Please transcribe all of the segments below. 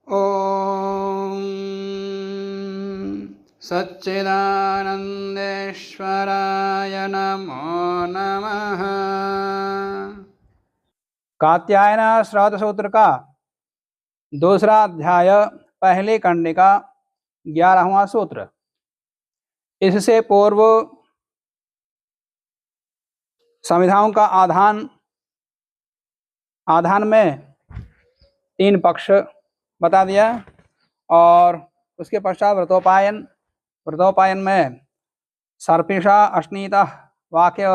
ओम सच्चिदानंदेश्वराय नमो नमः। कात्यायन श्राद्ध सूत्र का दूसरा अध्याय, पहली कंडिका, 11वां सूत्र। इससे पूर्व संविधाओं का आधान में 3 पक्ष बता दिया और उसके पश्चात व्रतोपायन में सर्पिषा अश्नीता वाक्य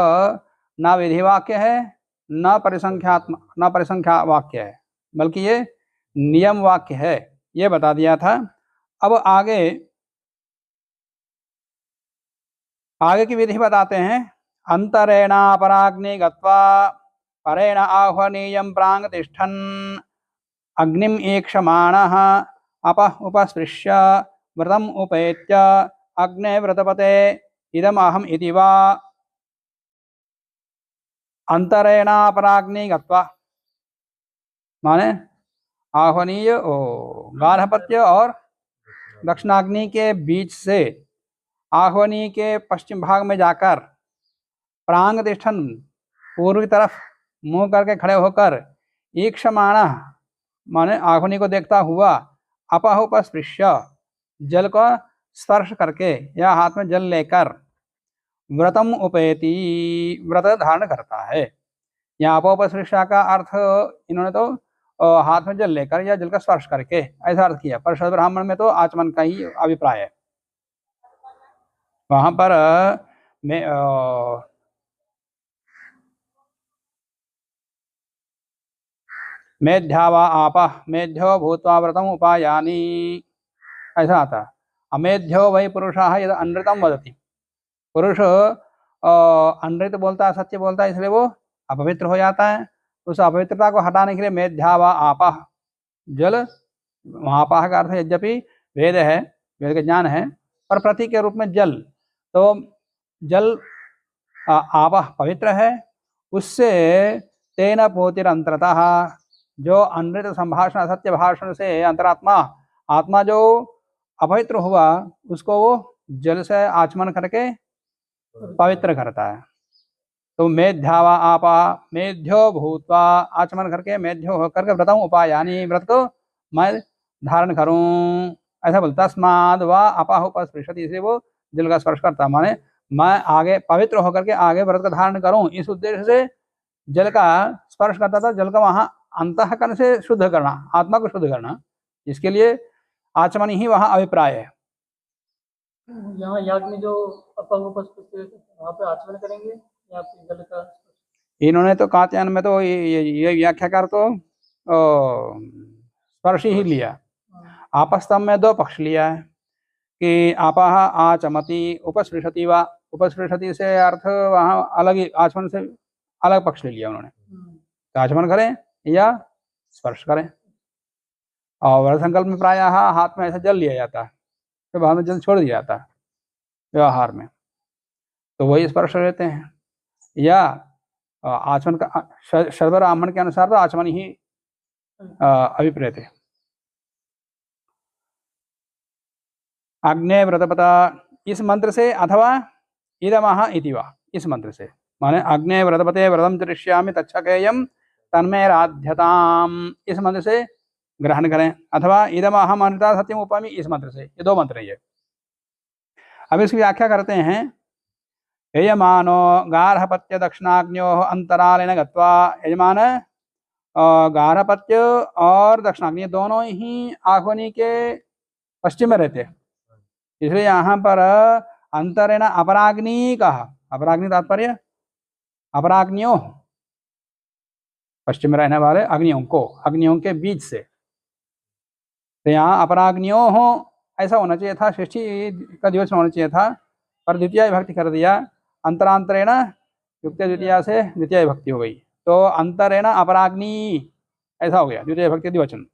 न विधि वाक्य है, न परिसंख्या वाक्य है, बल्कि ये नियम वाक्य है, ये बता दिया था। अब आगे की विधि बताते हैं। अंतरेण अपराग्नि गत्वा परेण आह्वनीयं प्रांग तिष्ठन् अग्निम ईक्षमाणः अपः उपस्पृश्य व्रतम उपेत्य अग्ने व्रतपते इदमहम इति वा। अंतरेण अपराग्नि गत्वा माने आह्वनीय गार्हपत्य और दक्षिणाग्नि के बीच से आह्वनी के पश्चिम भाग में जाकर प्रांग तिष्ठन पूर्व की तरफ मुंह करके खड़े होकर ईक्षमाण माने आह्वनी को देखता हुआ अपह उपस्पृश्य जल को स्पर्श करके या हाथ में जल लेकर व्रतम उपेति व्रत धारण करता है। यहाँ अपस्पृश्य का अर्थ इन्होंने तो हाथ में जल लेकर या जल का स्पर्श करके ऐसा अर्थ किया, पर शरद ब्राह्मण में तो आचमन का ही अभिप्राय है। वहां पर मेध्या वा आपः मेध्यो भूत्वा व्रतम उपायानि ऐसा आता। अमेध्यो वही पुरुषः यद अनृतम वदति। पुरुष अनृत बोलता है, सत्य बोलता है, इसलिए वो अपवित्र हो जाता है। उस अपवित्रता को हटाने के लिए मेध्या वा आपः जल, आपः का अर्थ यद्यपि वेद है, वेद का ज्ञान है, पर प्रतीक के रूप में जल, तो जल आपः पवित्र है, उससे तेन पोतिरंतरतः जो अनृत संभाषण सत्य भाषण से अंतरात्मा आत्मा जो अपवित्र हुआ उसको वो जल से आचमन करके पवित्र करता है। तो मेध्यावा आपा मेध्यो भूत्वा आचमन करके मेध्यो होकर के व्रतम उपायानि व्रत को मैं धारण करूं ऐसा बोलता। तस्माद् वा अपाह उपस्पृशति, इसलिए वो जल का स्पर्श करता, माने मैं आगे पवित्र होकर के आगे व्रत का धारण करूं, इस उद्देश्य से जल का स्पर्श करता था। जल का वहां अंतःकरण से शुद्ध करना, आत्मा को शुद्ध करना, इसके लिए आचमन ही वहां अभिप्राय है। यहाँ याग में जो अपंग उपस्थित वहाँ पे आचमन करेंगे या फिर जल का? इन्होंने तो कात्यायन में तो ये व्याख्याकार तो स्पर्श ही लिया। आपस्तम में 2 पक्ष लिया है कि आपः आचमति उपस्पृशति वा। उपस्पृशति से अर्थ वहां अलग ही आचमन से अलग पक्ष ले लिया उन्होंने। आचमन करें या स्पर्श करें, और व्रत संकल्प में प्रायः हाथ में ऐसा जल लिया जाता है, फिर बाद में जल छोड़ दिया जाता है व्यवहार में, तो वही स्पर्श रहते हैं। या आचमन का शर्व ब्राह्मण के अनुसार तो आचमन ही अभिप्रेत है। अग्ने व्रतपता इस मंत्र से, अथवा इदमः इति वा इस मंत्र से, माने अग्ने व्रतपते व्रतम चरिष्यामि तच्छकेयम तन्मेराध्यताम इस मंत्र से ग्रहण करें, अथवा इदमः अमृता सत्यम उपमी इस मंत्र से। ये 2 मंत्र है। अब इसकी व्याख्या करते हैं। यजमानो गार्हपत्य दक्षिणाग्न्यो अंतरालेन गत्वा, यजमान गार्हपत्य और दक्षिणाग्नि दोनों ही आह्वनी के पश्चिम में रहते, इसलिए यहाँ पर अंतरेण अपराग्नि कहा। अपराग्नि तात्पर्य अपराग्नियों, पश्चिम में रहने वाले अग्नियों के बीच से, तो यहाँ अपराग्नियों हो ऐसा होना चाहिए था, षष्ठी का दिवस होना चाहिए था, पर द्वितीय विभक्ति कर दिया। अंतरांतरेण युक्त द्वितीय से द्वितीय विभक्ति हो गई, तो अंतरेण अपराग्नि ऐसा हो गया द्वितीय विभक्ति द्विवचन।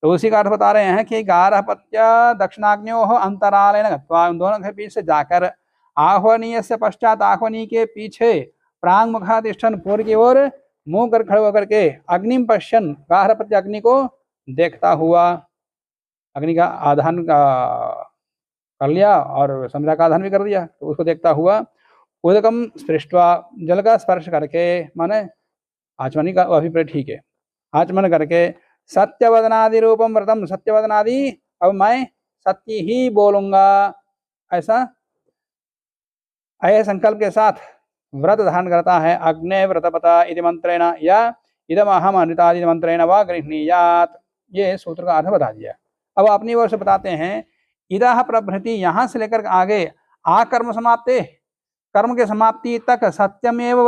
तो उसी का अर्थ बता रहे हैं कि गार्हपत्य दक्षिणाग्न्यो अंतरालेन गत्वा, उन दोनों के बीच से जाकर आह्वनीय से पश्चात आह्वनी के पीछे प्रांग मुखातिष्ठन पूर्व की ओर मुंह कर खड़े होकर के अग्निम पश्यन गार्हपत्य अग्नि को देखता हुआ अग्नि का आधान का कर लिया और समिधा का आधान भी कर दिया। तो उसको देखता हुआ उदकम स्पृष्ट्वा, जल का स्पर्श करके, माने आचमनी का अभिप्राय ठीक है, आचमन करके सत्यवदनादि रूपम व्रतम, सत्यवदनादि, अब मैं सत्य ही बोलूंगा, ऐसा संकल्प के साथ व्रत धारण करता है। अग्ने व्रतपता इति मंत्रेण या इदम अहम अनृतादि मंत्रेण व गृह्णीयात्, ये सूत्र का अर्थ बता दिया। अब अपनी ओर से बताते हैं, इदह प्रभृति, यहाँ से लेकर आगे आकर्म समाप्ते, कर्म के समाप्ति तक सत्यमेव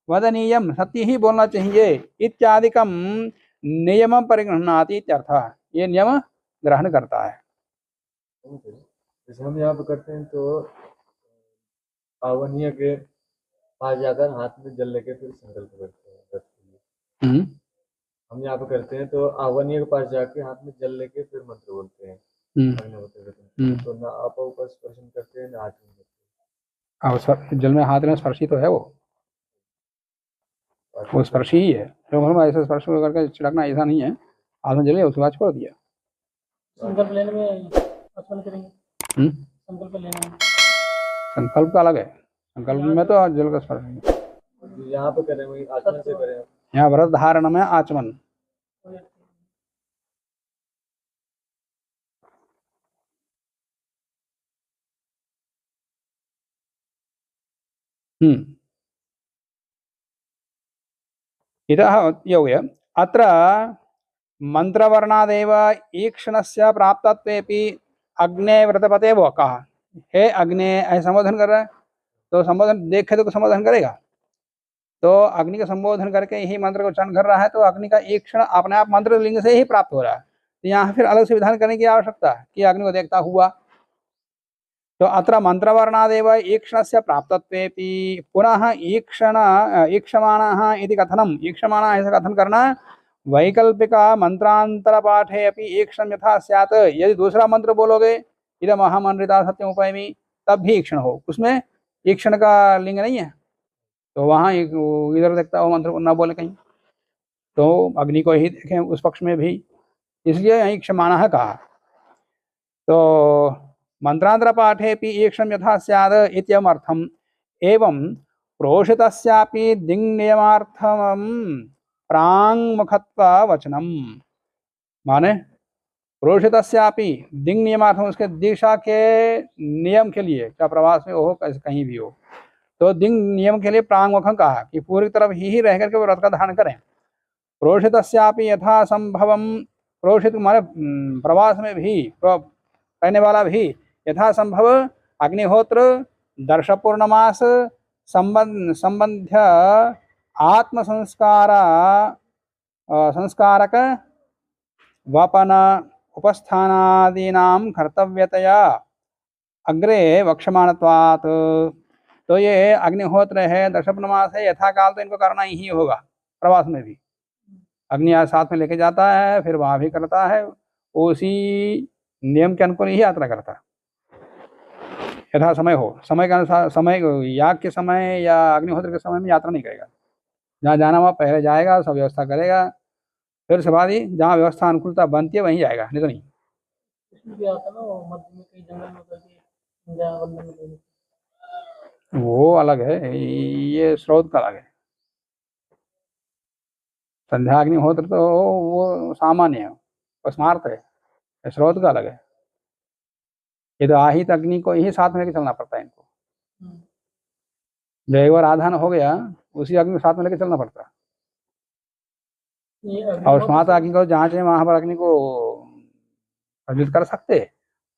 वदनीयम, सत्य ही बोलना चाहिए, इत्यादिकम नियम परिगृह्णाति इत्यर्थः, ये नियम ग्रहण करता है। जैसे हम यहाँ पे करते हैं तो आवनीय के पास जाकर हाथ में जल लेके फिर संकल्प करते हैं व्रत के लिए। हम यहाँ पे करते हैं तो आवनीय के पास जाके हाथ में जल लेके फिर मंत्र बोलते हैं। तो ना आप ऊपर स्पर्शन करते हैं ना आचमन करते हैं। जल में हाथ में स्पर्शी तो है, वो स्पर्शी ही है, तो हम ऐसा स्पर्श करके छिड़कना ऐसा नहीं है, हाथ में जले उसके बाद छोड़ दिया। संकल्प लेने में आचमन करेंगे, संकल्प लेने में संकल्प का अलग है, संकल्प में तो जल का स्पर्श है, यहाँ पे करें आचमन से करें, यहाँ व्रत धारण में आचमन। इतः ये हो गया। अत्र मंत्रवर्णादेव ईक्षणस्य प्राप्तत्वेपि अग्ने व्रतपते, वो कहा हे अग्ने, ऐसा संबोधन कर रहा है, तो संबोधन देखे तो संबोधन करेगा, तो अग्नि का संबोधन करके ही मंत्र का उच्चारण कर रहा है, तो अग्नि का ईक्षण अपने आप मंत्र लिंग से ही प्राप्त हो रहा है, तो यहाँ फिर अलग से विधान करने की आवश्यकता है कि अग्नि को देखता हुआ। तो अत्र मंत्रवर्णादेव ईक्षणस्य प्राप्तत्वेपि पुनः ईक्षमाणः इति कथनम, ईक्षमाणः ऐसा कथन करना, वैकल्पिक मंत्रांतर पाठे अपि ईक्षण यथा स्यात्, यदि दूसरा मंत्र बोलोगे इदम अहम अनृता सत्यम उपैमि, तब भी ईक्षण हो, उसमें ईक्षण का लिंग नहीं है, तो वहाँ इधर देखता हो मंत्र को न बोले कहीं, तो अग्नि को ही देखें उस पक्ष में भी, इसलिए यही क्षमाणः कहा। तो मंत्रांतर पाठेपि ईक्षण यथा स्यात् इत्यर्थम, एवं प्रोषितस्यापि दिङ् नियमार्थम प्राङ्मुखत्व वचनम, माने प्रोषितस्यापि दिङ् नियमार्थम, उसके दिशा के नियम के लिए, क्या प्रवास में हो कहीं भी हो, तो दिङ् नियम के लिए प्राङ्मुखम कहा कि पूरी तरफ ही रह करके व्रत का धारण करें। प्रोषितस्यापि यथा संभवम, प्रोषित माने प्रवास में भी रहने वाला भी, यथा संभव अग्निहोत्र दर्श पूर्णमास संबंध्य आत्म संस्कारक वपन उपस्थानादीनां कर्तव्यतया अग्रे वक्षमाणत्वात्, तो ये अग्निहोत्र है, दर्श पूर्णमास है, यथाकाल तो इनको करना ही होगा, प्रवास में भी अग्नि साथ में लेके जाता है, फिर वहां भी करता है, उसी नियम के अनुकूल ही यात्रा करता है, यथा समय हो, समय के अनुसार, समय याग के समय या अग्निहोत्र के समय में यात्रा नहीं करेगा, जहाँ जाना वहाँ पहले जाएगा, सब व्यवस्था करेगा, फिर उसके बाद ही जहाँ व्यवस्था अनुकूलता बनती है वहीं जाएगा, नहीं तो नहीं। वो अलग है, ये स्रोत का अलग है, संध्या अग्निहोत्र तो वो सामान्य है, वो स्मार्त है, स्रोत का अलग है, ये तो आहित अग्नि को ही साथ में लेके चलना पड़ता है इनको, जो एक बार आधान हो गया उसी अग्नि को साथ में लेके चलना पड़ता है, और स्मार्त अग्नि को जहाँ चाहे वहां पर अग्नि को प्रज्वलित कर सकते,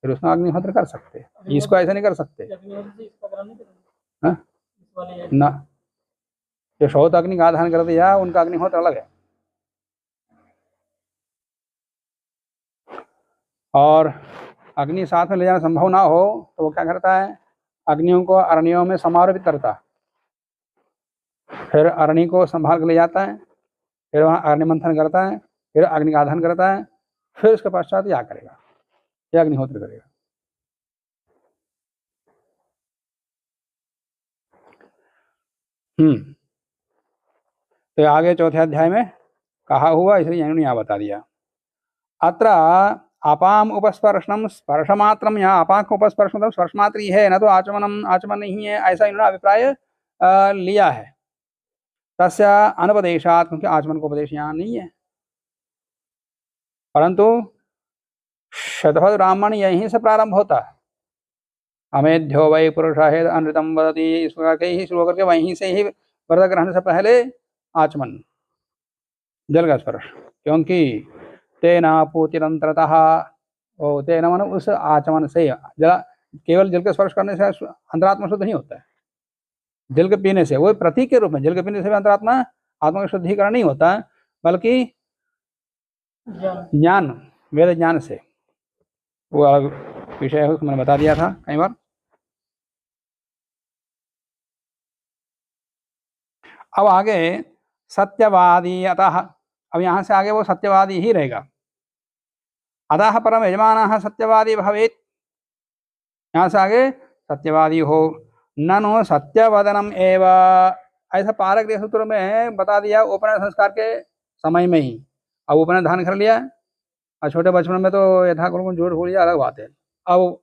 फिर उसमें अग्निहोत्र कर सकते, इसको ऐसा नहीं कर सकते ना, जो श्रोत अग्नि का आधान कर दिया उनका अग्निहोत्र अलग है। और अग्नि साथ में ले जाना संभव ना हो तो वो क्या करता है, अग्नियों को अरण्यों में समारोपित करता है, फिर अरण्य को संभाल कर ले जाता है, फिर वहाँ अग्नि मंथन करता है, फिर अग्नि का आधान करता है, फिर उसके पश्चात याग करेगा, यह अग्निहोत्र करेगा। तो आगे चौथे अध्याय में कहा हुआ, इसलिए इन्होंने यहाँ बता दिया। अत्र अपाम उपस्पर्शनम स्पर्शमात्रम, यहाँ अपा को उपस्पर्शन स्पर्शमात्र ही है, न तो आचमनम आचमन नहीं है, ऐसा इन्होंने अभिप्राय लिया है। तस्य अनुपदेशात, क्योंकि आचमन को उपदेश यहाँ नहीं है। परंतु शतपथ ब्राह्मण यहीं से प्रारंभ होता है। अमेध्यो वै पुरुषः अनृतम वदति, इस प्रकार के ही शुरू करके वहीं से ही व्रत ग्रहण से पहले आचमन, जल का स्पर्श, क्योंकि तेना पूतिरंतरतः, ओ तेना मानो उस आचमन से, जल केवल जल का स्पर्श करने से अंतरात्मा शुद्ध नहीं होता है। जल के पीने से, वो प्रतीक के रूप में, जल के पीने से भी अंतरात्मा आत्मा का शुद्धिकरण नहीं होता, बल्कि ज्ञान, वेद ज्ञान से, वो अलग विषय है, उसको मैंने बता दिया था कई बार। अब आगे सत्यवादी अतः, अब यहां से आगे वो सत्यवादी ही रहेगा। अतः परम यजमानः सत्यवादी भवेत्, यहां से आगे सत्यवादी हो। ननु सत्यवदनम एव, ऐसा पारक सूत्र में बता दिया उपनयन संस्कार के समय में ही। अब उपनयन धारण कर लिया, और छोटे बचपन में तो यथाक्रम झूठ बोल लिया, अलग बात है। अब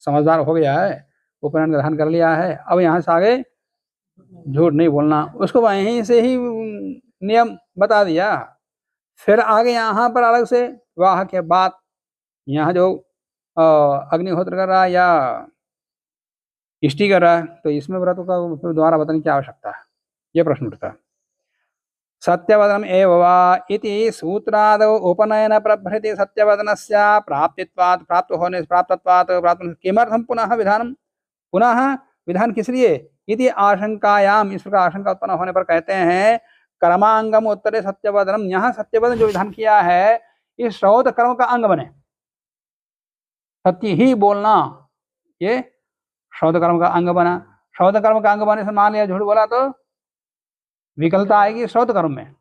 समझदार हो गया है, उपनयन का धारण कर लिया है, अब यहाँ से आगे झूठ नहीं बोलना, उसको वहीं से ही नियम बता दिया। फिर आगे यहाँ पर अलग से विवाह के बाद यहाँ जो अग्निहोत्र कर रहा है या इष्टि कर रहा है, तो इसमें व्रत का द्वारा बताने की आवश्यकता है, ये प्रश्न उठता है। सत्यवदनम एव वा इति सूत्रादौ उपनयन प्रभृति सत्यवदनस्य प्राप्तित्वात्, प्राप्त होने से, प्राप्तत्वात्, प्राप्त किमर्थम पुनः विधानम, पुनः विधान किस लिए, इति आशंकायाम, इस प्रकार आशंका उत्पन्न होने पर कहते हैं कर्मांगम उत्तरे सत्यवदनम, यहाँ सत्यवदन जो विधान किया है इस श्रौत कर्म का अंग बने, सत्य ही बोलना, ये श्रौत कर्म का अंग बना। श्रौत कर्म का अंग बने से मान लिया झूठ बोला तो विकलता आएगी श्रौत कर्म में,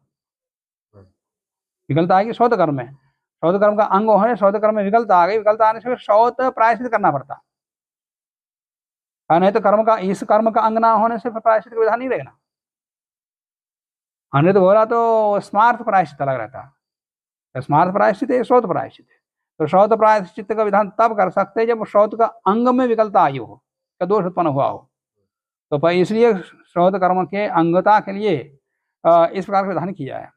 विकलता आएगी श्रौत कर्म में, श्रौत कर्म का अंग होने श्रौत कर्म में विकलता आ गई, विकलता आने से श्रौत प्रायश्चित करना पड़ता, नहीं तो कर्म का, इस कर्म का अंग ना होने से प्रायश्चित का विधान नहीं रहेगा। हमने तो बोला तो स्मार्थ प्रायश्चित अलग रहता है, स्मार्थ प्रायश्चित है, श्रौत प्रायश्चित है। तो श्रौत प्रायश्चित का विधान तब कर सकते हैं जब श्रौत का अंग में विकलता आई हो, का दोष उत्पन्न हुआ हो, तो इसलिए श्रौत कर्म के अंगता के लिए इस प्रकार का विधान किया है।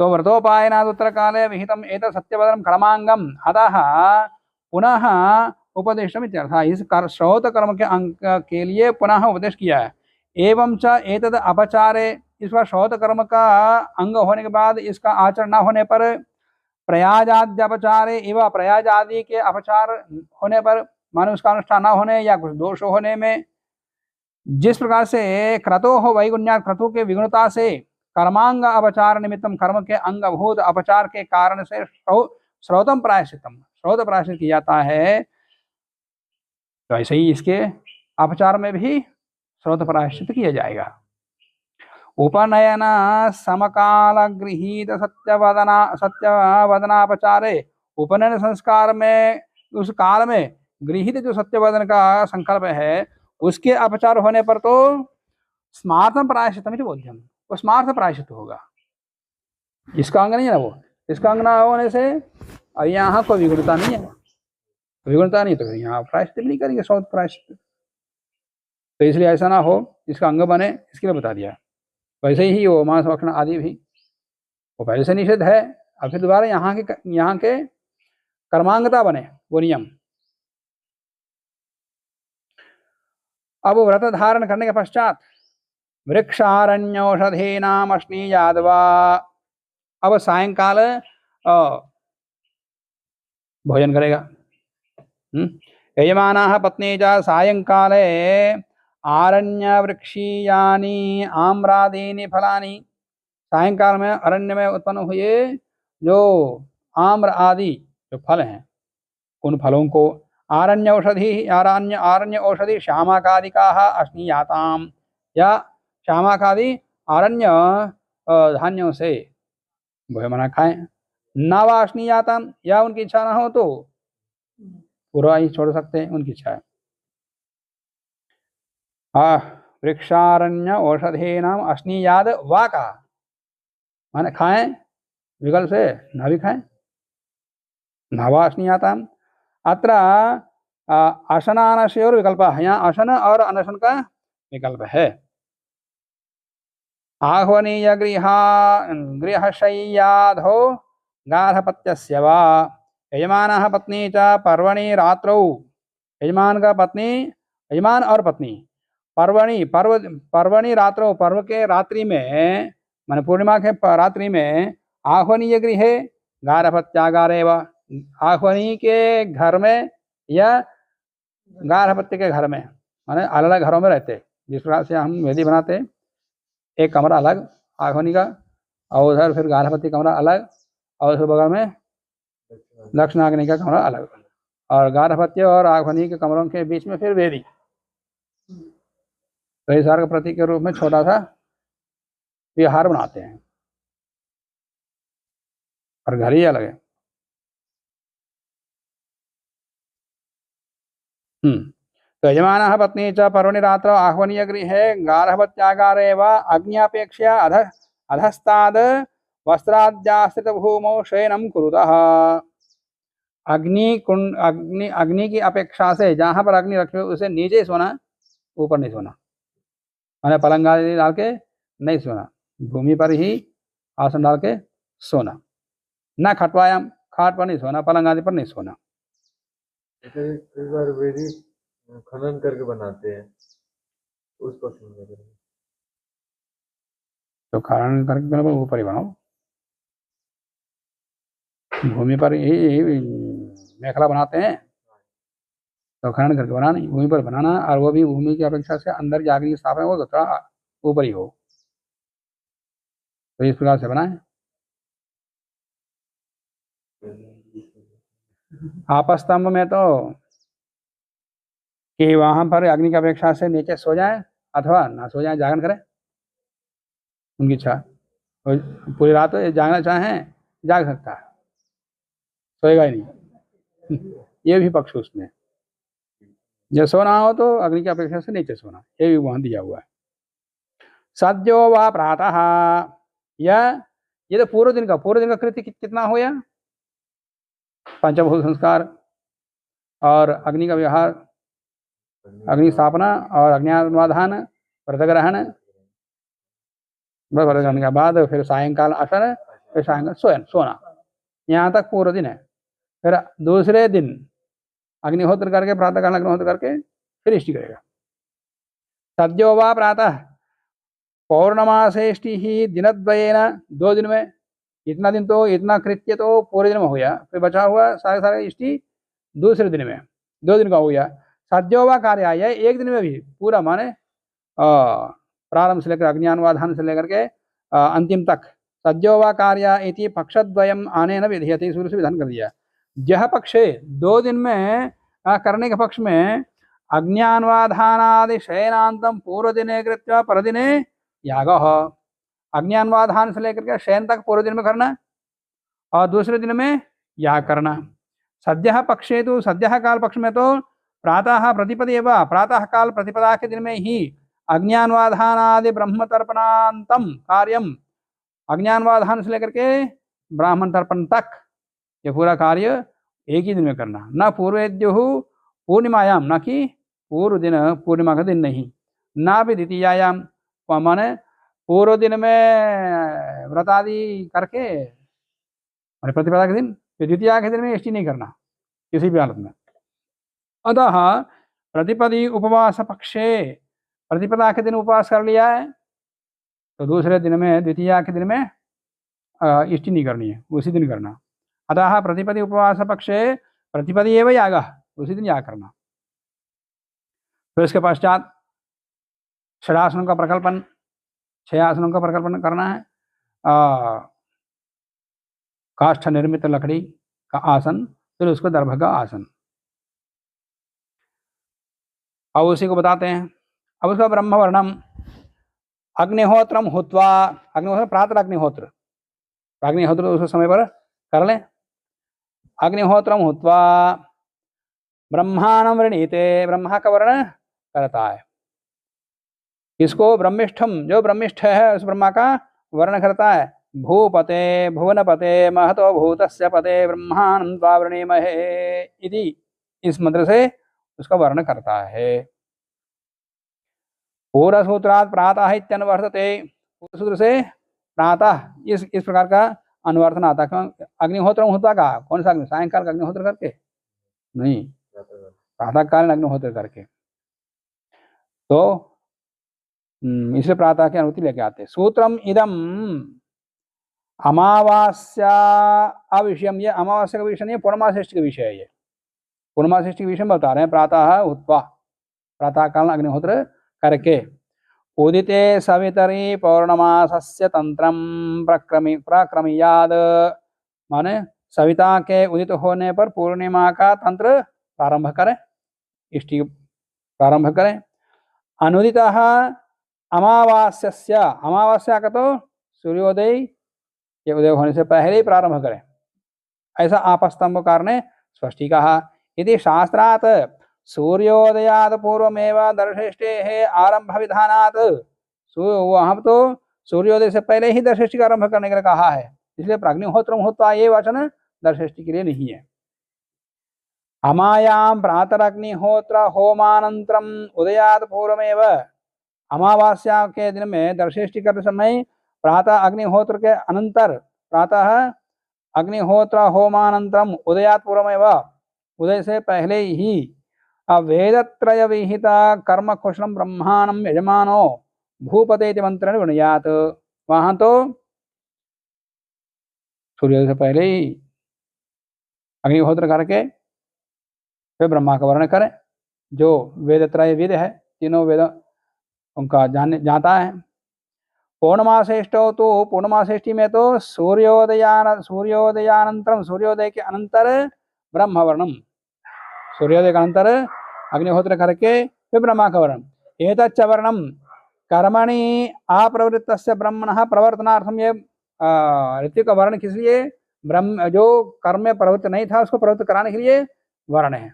तो व्रतोपायनाद उत्तर काले विहितम एतत् सत्यवदनम कर्मांगम अतः पुनः उपदेशम इत्यर्थः, इस श्रौत कर्म के अंग के लिए पुनः उपदेश किया है। एवं च एतद अपचारे, इस बार श्रौत कर्म का अंग होने के बाद इसका आचरण न होने पर प्रयाजाद्य अपचारे एवं, प्रयाज आदि के अपचार होने पर, मानो उसका अनुष्ठान न होने या कुछ दोष होने में, जिस प्रकार से क्रतो हो वैगुण्यात, क्रतु के विगुणता से कर्मांग अपचार निमित्तम, कर्म के अंगभूत अपचार के कारण से श्रौतम प्रायश्चितम, श्रौत प्रायश्चित किया जाता है, तो ऐसे ही इसके अपचार में भी श्रौत प्रायश्चित किया जाएगा। उपनयन समकाल गृहीत सत्यवदनापचारे, उपनयन संस्कार में उस काल में गृहीत जो सत्यवदन का संकल्प है उसके अपचार होने पर तो स्मार्थम प्रायश्चितम इति बोध्यम, वो स्मार्थ प्रायश्चित होगा, इसका अंग नहीं है ना वो, इसका अंग ना होने से यहाँ कोई विगुणता नहीं है, विगुणता नहीं तो यहाँ प्रायश्चित भी नहीं करेंगे श्रौत प्रायश्चित, तो इसलिए ऐसा ना हो, इसका अंग बने, इसके लिए बता दिया। वैसे ही वो मांस भक्षण आदि भी वो पहले से निषेध है, अब फिर दोबारा यहाँ के कर्मांगता बने वो नियम। अब व्रत धारण करने के पश्चात वृक्षारण्योषधीनाम अश्नीयाद्वा, अब सायंकाल भोजन करेगा। यजमानः पत्नी च सायंकाले आरण्य वृक्षीयानि आम्रादीनि फलानि, सायंकाल में अरण्य में उत्पन्न हुए जो आम्र आदि जो फल हैं उन फलों को, आरण्य औषधि श्यामाकादिकाः अश्नीयाताम, या श्यामाकादि आरण्य धान्यों से भोजन खाएं, न वा अश्नीयाताम, या उनकी इच्छा ना हो तो पूरा ही छोड़ सकते हैं, उनकी इच्छा है। वृक्षारण्य औषधीनाम अश्नीयाद वा का माने खाएं, विकल्प से ना भी खाएं, नावाश्नीयाताम्। अत्र अशनानशयोर विकल्पः, यहाँ अशन और अनशन का विकल्प है। आह्वनीय गृहशय्याधो गार्हपत्यस्य वा यजमानः पत्नी च पर्वणि रात्रौ, यजमान का पत्नी, यजमान और पत्नी पर्वणि रात्रौ, पर्व के रात्रि में माने पूर्णिमा के रात्रि में आह्वनीय गृहे गार्हपत्यागारे वा, आह्वनी के घर में या गार्हपत्य के घर में, माने अलग अलग घरों में रहते। जिस प्रकार से हम वेदी बनाते, एक कमरा अलग आह्वनी का और उधर फिर गार्हपत्य कमरा अलग और उसके बगल में दक्षिणाग्नि का कमरा अलग, और गार्हपत्य और आह्वनी के कमरों के बीच में फिर वेदी। तो इस के प्रतीक के रूप में छोटा सा विहार बनाते हैं, और घर ही अलग है। तो यजमानः पत्नी च पर्वणि रात्रौ आह्वनीय गृहे गार्हपत्यागारे वा अग्न्यापेक्षया अधस्ताद् वस्त्राद्याश्रित भूमौ शयनं कुरुतः। अग्नि की अपेक्षा से जहां पर अग्नि रखे हुए उसे नीचे सोना, ऊपर नहीं सोना, मैंने पलंग आदि डाल के नहीं सोना, भूमि पर ही आसन डाल के सोना, न खटवायाम, खाट पर नहीं सोना, पलंग आदि पर नहीं सोना। कई बार वेदी खनन करके बनाते हैं, उस पक्ष में तो खनन करके ऊपर ही बनाओ, भूमि पर ही मेखला बनाते हैं, तो खनन करके बनाना नहीं, भूमि पर बनाना, और वो भी भूमि की अपेक्षा से अंदर जागने की स्थापना हो तो थोड़ा ऊपर ही हो। तो इस प्रकार से बनाए। आपस्तंभ में तो कि वहां पर अग्नि की अपेक्षा से नीचे सो जाए अथवा ना सो जाए, जागरण करें, उनकी इच्छा। तो पूरी रात जागना चाहें जाग सकता है, सोएगा ही नहीं। ये भी पक्ष उसमें, जब सोना हो तो अग्नि की अपेक्षा से नीचे सोना, ये भी वहां दिया हुआ है। सद्यो व प्रातः, ये तो पूर्व दिन का कृत्य कितना हो, या पंचभूत संस्कार और अग्नि का व्यवहार, अग्नि स्थापना और अग्न्यावाधान, व्रत ग्रहण, व्रत ग्रहण के बाद फिर सायंकाल आसन, फिर सायंकाल सोना, यहाँ तक पूर्व दिन है। फिर दूसरे दिन अग्निहोत्र करके, प्रातःकाल अग्निहोत्र करके फिर इष्टि करेगा। सद्यो वा प्रातः पौर्णमासेष्टि ही दिनद्वयेन, 2 दिन में, इतना दिन तो इतना कृत्य तो पूरे दिन में हो गया, फिर बचा हुआ सारे इष्टि दूसरे दिन में, 2 दिन का हो गया। सद्यो वा कार्य आया, 1 दिन में भी पूरा, माने प्रारंभ से लेकर अग्न्यावाधान से लेकर के अंतिम तक। सद्यो वा कार्य इति पक्षद्वयम् आनेन विधीयते, शुरू से विधान कर दिया। यह पक्षे 2 दिन में करने के पक्ष में अग्न्यावाधानादि शयनांतम पूर्व दिने कृत्वा परदिने यागः, अग्न्यावाधान से लेकर के शयन तक पूर्व दिन में करना और दूसरे दिन में याग करना। सद्यः पक्षे तो, सद्यः काल पक्ष में तो प्रातः प्रतिपदे व, प्रातः काल प्रतिपदा के दिन में ही अग्न्यावाधानादि ब्रह्म तर्पणांतम कार्यम, अग्न्यावाधान से लेकर के ब्राह्मण तर्पण तक ये पूरा कार्य एक ही दिन में करना। न पूर्वेद्युः पूर्णिमायाम, न कि पूर्व दिन, पूर्णिमा का दिन नहीं, ना भी द्वितीयायाम, माने पूर्व दिन में व्रत आदि करके प्रतिपदा के दिन, फिर द्वितीया के दिन में इष्टि नहीं करना किसी भी हालत में। अतः प्रतिपदी उपवास पक्षे, प्रतिपदा के दिन उपवास कर लिया है तो दूसरे दिन में, द्वितीया के दिन में इष्टि नहीं करनी है, उसी दिन करना। अतः प्रतिपदी उपवास पक्षे प्रतिपदी एवं याग, उसी दिन याग करना। फिर इसके पश्चात 6 आसनों का प्रकल्पन, 6 आसनों का प्रकल्पन करना है। काष्ठ निर्मित लकड़ी का आसन, फिर उसको दर्भ का आसन। अब उसी को बताते हैं। अब उसका ब्रह्मवर्णम अग्निहोत्रम हुत्वा, अग्निहोत्र प्रातः अग्निहोत्र, अग्निहोत्र उस समय पर कर लें। अग्निहोत्रम हुत्वा ब्रह्माणम वृणीते, ब्रह्मा का वर्ण करता है। इसको ब्रह्मिष्ठम, जो ब्रह्मिष्ठ है उस ब्रह्मा का वर्ण करता है। भूपते भुवनपते महतो भूतस्य पते ब्रह्मानं त्वा वृणीमहे इति इस मंत्र से उसका वर्णन करता है। पूर्वसूत्रात् प्रातः इत्यनुवर्तते, सूत्र से प्रातः इस प्रकार का अनुवर्तन आता। क्यों? अग्निहोत्र होता का कौन सा अग्नि? सायंकाल का अग्निहोत्र करके नहीं, प्रातः कालीन अग्निहोत्र करके। तो इसलिए प्रातः की अनुमति लेके आते। सूत्रम इदम अमावास्या अविषयम, ये अमावास्या का विषय नहीं, पूर्णमासेष्टि का विषय है। ये पूर्णमासेष्टि के विषय में बता रहे हैं। प्रातः उत्वा, प्रातः काल अग्निहोत्र करके। उदिते सवितरी पौर्णमासस्य तंत्रम प्रक्रमीयाद, माने सविता के उदित होने पर पूर्णिमा का तंत्र प्रारंभ करें, इष्टि प्रारंभ करें। अनुदितः अमावास्यस्य, अमावास्या का तो सूर्योदय के उदय होने से पहले ही प्रारंभ करें, ऐसा आपस्तंभकार ने स्पष्टी कहा। यदि शास्त्रात् सूर्योदयाद पूर्वमेव दर्शेष्टे है आरंभ विधानात्, वहां तो सूर्योदय से पहले ही दर्शेष्टि का आरंभ करने के लिए कहा है, इसलिए प्राग्निहोत्र होता ये वचन दर्शेष्टि के लिए नहीं है। अमायां प्रातरग्निहोत्र होमानंतरम उदयाद पूर्वमेव, अमावास्या के दिन में दर्शेष्टि करते समय प्रातः अग्निहोत्र के अनंतर, प्रातः अग्निहोत्र होमानंतरम उदयात पूर्वमेव, उदय से पहले ही वेदत्रय विहिता कर्म कुशलम ब्रह्माणम यजमानो भूपते मंत्रेण विनुयात, वहां तो सूर्योदय से पहले ही अग्निहोत्र करके फिर ब्रह्मा का वर्ण करें। जो वेदत्रय वेद है, तीनों वेद उनका जानता है। पूर्णमासेष्टो तो, पूर्णमासेष्टि में तो सूर्योदयानंतरम, सूर्योदय के अनंतर ब्रह्मवर्णम, सूर्योदय के अनंतर अग्निहोत्र करके फिर ब्रह्मा का वर्ण। एतच्च वर्णम कर्मणि अप्रवृत्तस्य ब्रह्मणः प्रवर्तनार्थम, ये ऋतिक का वर्ण किस लिए? ब्रह्म जो कर्म में प्रवृत्त नहीं था उसको प्रवृत्त कराने के लिए वर्ण है।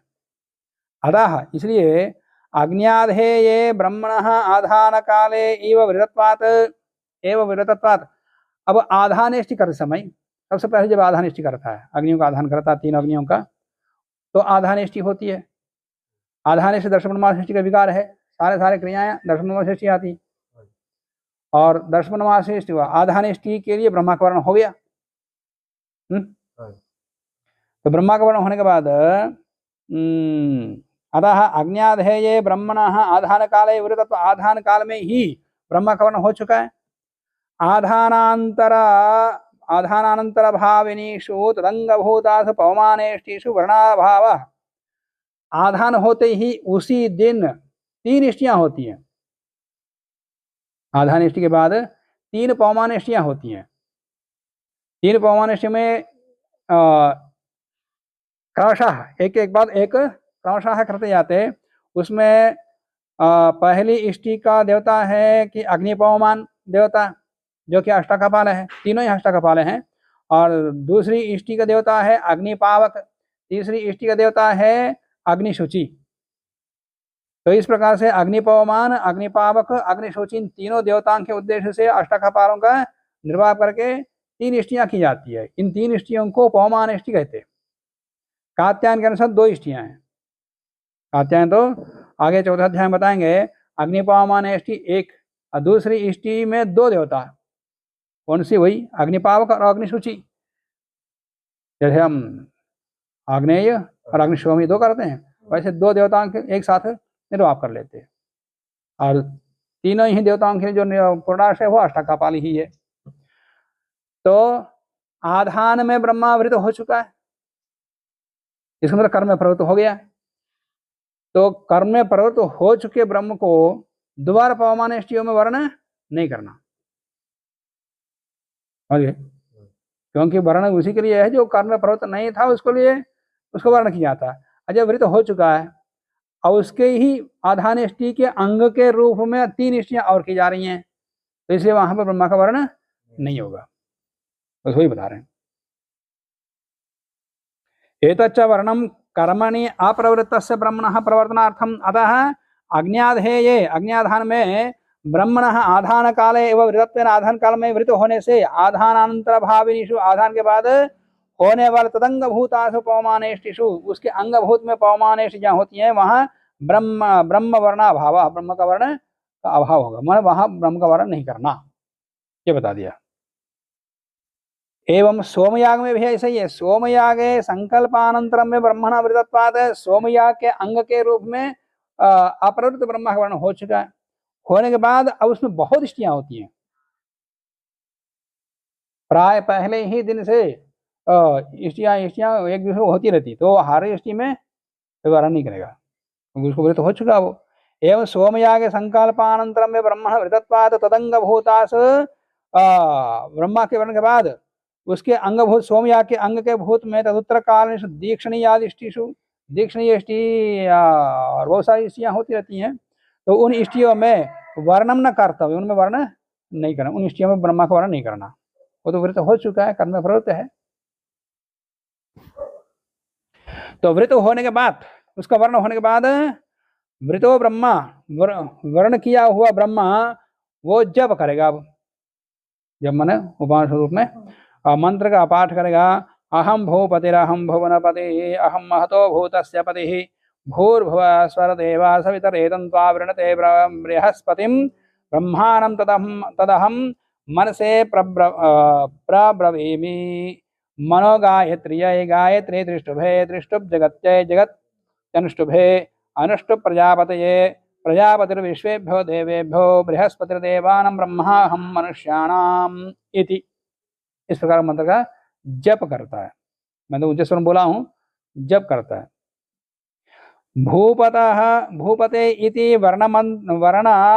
अतः इसलिए अग्न्याधेये ब्रह्मणः आधान काले एव विरतत्वात्, अब आधानेष्टि करते समय, सबसे पहले जब आधानेष्टि करता है, अग्नियों का आधान करता है, 3 अग्नियों का, तो आधानेष्टि होती है। आधानेष्टि दर्शनमासेष्टि का विकार है, सारे क्रियाएं दर्शनमासेष्टि आती, और दर्शनमासेष्टि हुआ आधानेष्टि के लिए ब्रह्मा का वर्ण हो गया। तो ब्रह्मा का वर्ण होने के बाद अतः अग्न्याधेये ब्रह्मणः आधान काले विरतत्व, आधान काल में ही ब्रह्मा का वर्ण हो चुका है। आधानानंतर भाविनीषु तदंगभूतासु पवमानेष्टिषु वर्णाभाव, आधान होते ही उसी दिन 3 इष्टियां होती हैं। आधानेष्टि के बाद 3 पवमानेष्टियां होती हैं। 3 पवमानेष्टि में क्रमशः एक बाद एक क्रमशः करते जाते। उसमें पहली इष्टि का देवता है कि अग्निपवमान देवता, जो कि अष्टकपाल है, तीनों ही अष्टकपाल हैं। और दूसरी इष्टि का देवता है अग्निपावक, तीसरी इष्टि का देवता है अग्निशुचि। तो इस प्रकार से अग्निपवमान, अग्निपावक, अग्निशुचि, इन तीनों देवताओं के उद्देश्य से अष्टकपालों का निर्वाह करके 3 इष्टियां की जाती है। इन 3 इष्टियों को पवमान इष्टि कहते हैं। कात्यायन के अनुसार 2 इष्टियां हैं। कात्यायन तो आगे 14 अध्याय में बताएंगे। अग्निपवमान इष्टि एक, और दूसरी इष्टि में 2 देवता, कौन सी? वही अग्निपावक और अग्निशुचि। जैसे हम आग्नेय और अग्निशोमी 2 करते हैं, वैसे 2 देवताओं के एक साथ निर्वाह कर लेते हैं। और तीनों ही देवताओं के जो पूर्णाश है वो अष्टकपाली ही है। तो आधान में ब्रह्मावृत हो चुका है, इसके अंदर कर्म में प्रवृत्त हो गया। तो कर्म में प्रवृत्त हो चुके ब्रह्म को दोबारा पवमानेष्टियों में वर्ण नहीं करना, क्योंकि वर्ण उसी के लिए है जो कर्म में प्रवृत्त नहीं था, उसको लिए उसको वर्ण किया जाता है। जब वृत्त हो चुका है और उसके ही आधानेष्टि के अंग के रूप में 3 इष्टियां और की जा रही हैं, तो इसलिए वहां पर ब्रह्मा का वर्ण नहीं होगा, बस वही बता रहे हैं। एतच्च वर्णम कर्मणि अप्रवृत्तस्य ब्रह्मणः प्रवर्तनार्थम, अतः अग्न्याधेये, अग्न्याधान में ब्रह्मणः आधान काले एवं वृतत्वेन आधान काल में वृत होने से आधानांतर भाविनीषु आधान के बाद होने वाले तदंग भूतासु पवमानेष्टिषु उसके अंगभूत में पवमानेष्ट जहाँ होती है वहाँ ब्रह्म वर्णाभाव ब्रह्म का वर्ण का अभाव होगा, माने वहाँ ब्रह्म का वर्ण नहीं करना, ये बता दिया। एवं सोमयाग में भी ऐसा ही है। सोमयागे संकल्पानंतरम में ब्रह्मणा वृतत्वात् सोमयाग के अंग के रूप में अपरवृत ब्रह्म का वर्ण हो चुका है। होने के बाद अब उसमें बहुत इष्टियां होती हैं, प्राय पहले ही दिन से इष्टियां एक दूसरे को होती रहती, तो हर इष्टि में वर्ण नहीं करेगा क्योंकि उसको वृत हो चुका वो। एवं सोमयागे संकल्पानंतरम में ब्रह्मण वृतत्वात् तदंग भूतास ब्रह्मा के वर्ण के बाद उसके अंगभूत सोमयाग के अंग के भूत में तदुत्तर काल दीक्षणीयादिष्टिषु दीक्षणीय इष्टि और बहुत सारी इष्टियां होती रहती हैं, तो उन इष्टियों में वर्णम न कर्तव्य, उनमें वर्ण नहीं करना, उन इष्टियों में ब्रह्मा का वर्ण नहीं करना, वो तो वृत हो चुका है, कर्म में प्रवृत्त है। तो वृत होने के बाद उसका वर्ण होने के बाद वृतो ब्रह्मा वर्ण किया हुआ ब्रह्मा वो जप करेगा। अब जब मैंने उपासना रूप में मंत्र का पाठ करेगा, अहम भूपतिरहम भुवनपति अहम महतो भूतस्य पतिः भूर्भुवः स्वरदेवा सवितरेदं त्वा वृणते बृहस्पतिं ब्रह्माणं तदहं मनसे प्रब्रवीमि मनो गायत्र्यै गायत्री दृष्टुभे दृष्टुभ जगत्यै जगत्यनुष्टुभे अनुष्टुभ प्रजापतये प्रजापतिर्विश्वेभ्यो देवेभ्यो बृहस्पतिर्देवानां ब्रह्माहं मनुष्याणाम् इति। इस प्रकार मंत्र का जप करता है। मैं तो ऊंचे स्वर में बोला हूं, जप करता है। भूपतः भूपते इति वर्ण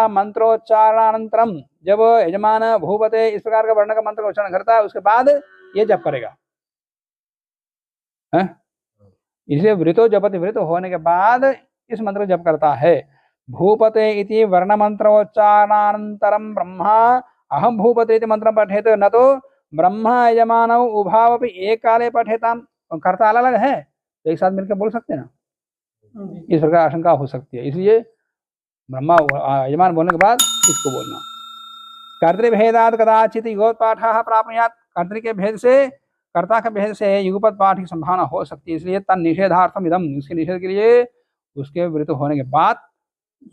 मंत्रोच्चारणानंतरम, जब यजमान भूपते इस प्रकार का वर्ण का मंत्र का उच्चारण करता है उसके बाद ये जप करेगा। इसलिए वृतो जपति, वृत होने के बाद इस मंत्र जप करता है। भूपते इति वर्ण मंत्रोच्चारणानंतरम ब्रह्मा अहम भूपते इति मंत्र पठेत न तो ब्रह्मा यजमान उभावपि एक काले पठेताम, कर्ता अलग अलग है तो एक साथ मिलकर बोल सकते हैं ना, इस प्रकार आशंका हो सकती है। इसलिए ब्रह्मा यजमान बोलने के बाद इसको बोलना। कर्तृभेदात् कदाचित युगपत् पाठः प्राप्नुयात्, कर्तृ के भेद से कर्ता के भेद से युगपत् पाठ की संभावना हो सकती है, इसलिए तन निषेधार्थम इदम, इसके निषेध के लिए उसके वृत होने के बाद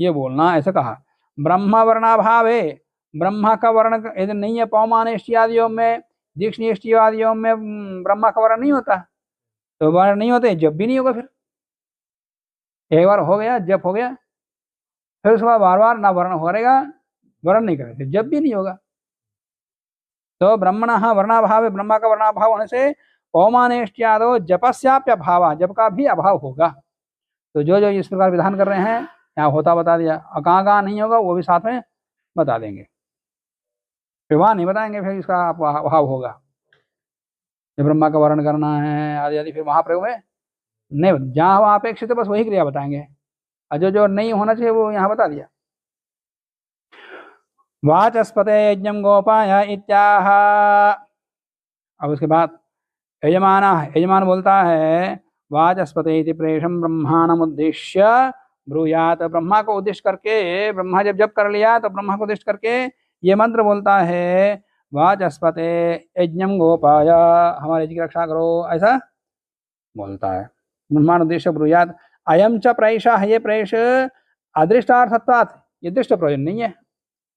ये बोलना, ऐसा कहा। ब्रह्म वर्णाभावे, ब्रह्मा का वर्ण यदि नहीं है, पौमान इष्टियादियों में दीक्षणीय इष्टियादियों में ब्रह्मा का वर्ण नहीं होता, तो वर्ण नहीं होते जब भी नहीं होगा। फिर एक बार हो गया जप हो गया, फिर उसके बाद बार बार ना वर्ण हो रहेगा, वर्ण नहीं करेंगे, जब भी नहीं होगा। तो ब्रह्मणः वर्णाभाव, ब्रह्मा का वर्णाभाव होने से पौमानेष्ट्यादो जपस्याप्य अभाव, जप का भी अभाव होगा। तो जो जो इस प्रकार विधान कर रहे हैं यहाँ होता बता दिया, और कहाँ कहाँ नहीं होगा वो भी साथ में बता देंगे, फिर वहाँ नहीं बताएंगे, फिर इसका अभाव होगा। जब ब्रह्मा का वर्ण करना है आदि आदि, फिर महाप्रयोग में नहीं, जहाँ वहाँ अपेक्षित है बस वही क्रिया बताएंगे, और जो जो नहीं होना चाहिए वो यहाँ बता दिया। वाचस्पते यज्ञं गोपाय इत्याह। अब उसके बाद यजमान बोलता है, वाचस्पते इति प्रेषम ब्रह्माणम उद्देश्य ब्रूयात, ब्रह्मा को उद्देश्य करके, ब्रह्मा जब जप कर लिया तो ब्रह्मा को उद्देश्य करके ये मंत्र बोलता है, वाचस्पते यज्ञं गोपाय, हमारे यज्ञ की रक्षा करो, ऐसा बोलता है। ब्रह्माण उद्देश्य ब्रूयात। अयम च प्रेषा है, ये प्रेष अदृष्टार्थत्वात्, ये दृष्ट प्रयोजन नहीं है,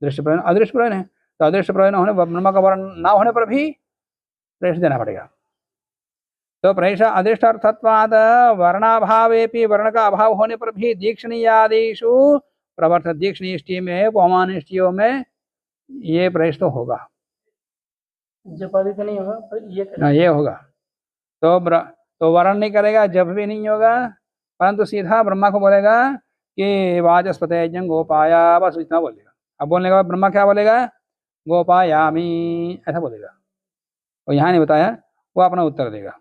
दृष्ट प्रयोजन अदृष्ट प्रयोजन है, तो अदृष्ट प्रयोजन होने, ब्रह्मा का वर्ण ना होने पर भी प्रेष देना पड़ेगा। तो प्रेष अदृष्टार्थत्वात् वर्णाभावेपि, वर्ण का अभाव होने पर भी दीक्षणीयादिषु प्रवर्त, दीक्षणीय इष्टि में पौमान इष्टियों में ये प्रेष तो होगा, जपादी तो नहीं होगा, पर ये होगा। तो वर्ण नहीं करेगा, जब भी नहीं होगा, परंतु सीधा ब्रह्मा को बोलेगा कि वाचस्पते यज्ञं गोपाया, बस इतना बोलेगा। अब बोलने के बाद ब्रह्मा क्या बोलेगा, गोपायामी, ऐसा बोलेगा। और यहाँ नहीं बताया, वो अपना उत्तर देगा।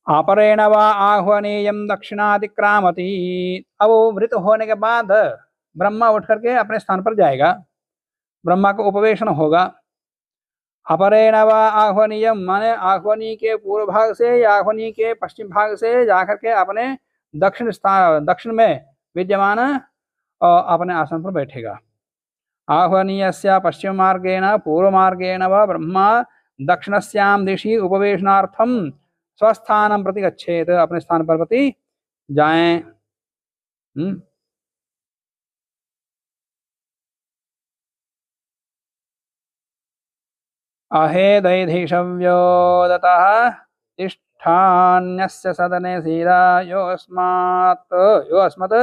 अपरेण वा आह्वनीयं दक्षिणातिक्रामति, अब वृत होने के बाद ब्रह्मा उठ करके अपने स्थान पर जाएगा, ब्रह्मा को उपवेशन होगा। अपरेण वा आह्वनीयम, माने आह्वनी के पूर्व भाग से या आह्वनी के पश्चिम भाग से जाकर के अपने दक्षिण में विद्यमान अपने आसन पर बैठेगा। आह्वनीयस्य पश्चिम मार्गेण पूर्व मार्गेण व ब्रह्मा दक्षिणस्यां दिशि उपवेशनार्थम स्वस्थानं प्रति गच्छेत, अपने स्थान पर प्रति जाएं। अहेदैधिषव्यो दतः तिष्ठान्यस्य सदने सीरा यो अस्मत्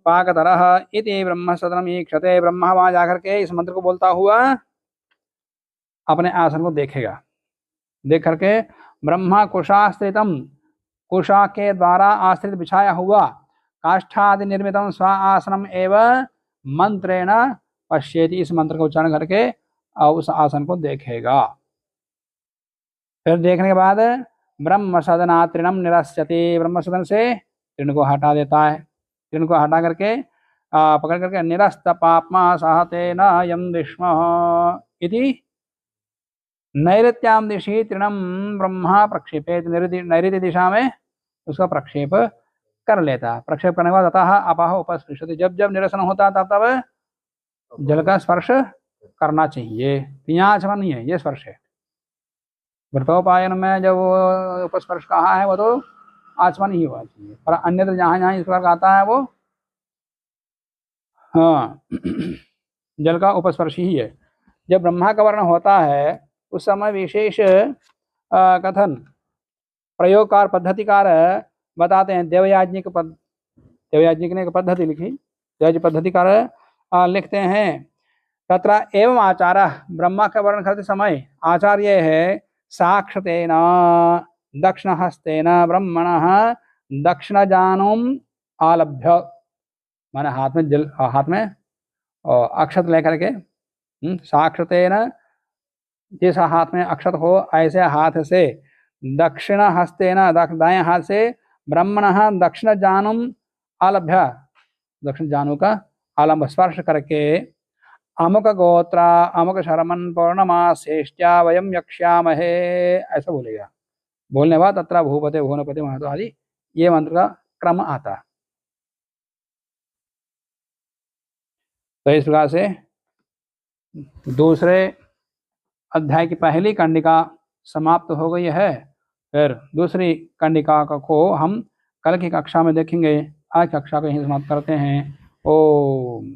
पाकतरः इति ब्रह्म सदनम ईक्षते। ब्रह्मा वहां जाकर के इस मंत्र को बोलता हुआ अपने आसन को देखेगा। देख करके ब्रह्मा कुशास्त्रितम, कुशा के द्वारा आश्रित बिछाया हुआ काष्ठादि निर्मितम स्व आसनम एवं मंत्रेण पश्येति, इस मंत्र का उच्चारण करके उस आसन को देखेगा। फिर देखने के बाद ब्रह्म सदना तृणम निरस्यति, ब्रह्म सदन से तृण को हटा देता है। तृण को हटा करके पकड़ करके निरस्त पापमा सहते न यम विष्म इति नैऋत्याम दिशि तृणम ब्रह्मा प्रक्षेपेत, नैऋत्य दिशा में उसका प्रक्षेप कर लेता। प्रक्षेप करने के बाद अतः अपह उपस्पृशति, जब जब निरसन होता तब तब जल का स्पर्श करना चाहिए। यहाँ आचमन नहीं है, ये स्पर्श है। व्रतोपायन में जब उपस्पर्श कहा है वो तो आचमन ही हुआ चाहिए, पर अन्यत्र जहाँ जहाँ इस प्रकार आता है वो हाँ जल का उपस्पर्श ही है। जब ब्रह्मा का वर्ण होता है उस समय विशेष कथन प्रयोगकार पद्धतिकार बताते हैं। देवयाज्ञिक ने एक पद्धति लिखी, देवयाज्ञिक पद्धतिकार लिखते हैं तत्र एवं आचारः, ब्रह्मा का वर्ण करते समय आचार ये है साक्षतेन दक्षिणहस्तेन ब्रह्मणः दक्षिणजानुम आलभ्य, माने हाथ में अक्षत लेकर के साक्षतेन, जैसा हाथ में अक्षत हो ऐसे हाथ से दक्षिण हस्तेन, दाएं हाथ से ब्रह्मणः दक्षिण जानुम आलभ्य, दक्षिण जानु का आलम्ब स्पर्श करके अमुक गोत्र अमुक शर्मन पौर्णमासेष्ट्या वयम यक्ष्यामहे, ऐसा बोलेगा। बोलने बाद तत्र भूपते भुवनपति महतो आदि ये मंत्र का क्रम आता। तो इस प्रकार से दूसरे अध्याय की पहली कंडिका समाप्त हो गई है। फिर दूसरी कंडिका को हम कल की कक्षा में देखेंगे। आज कक्षा को यहीं समाप्त करते हैं। ओम।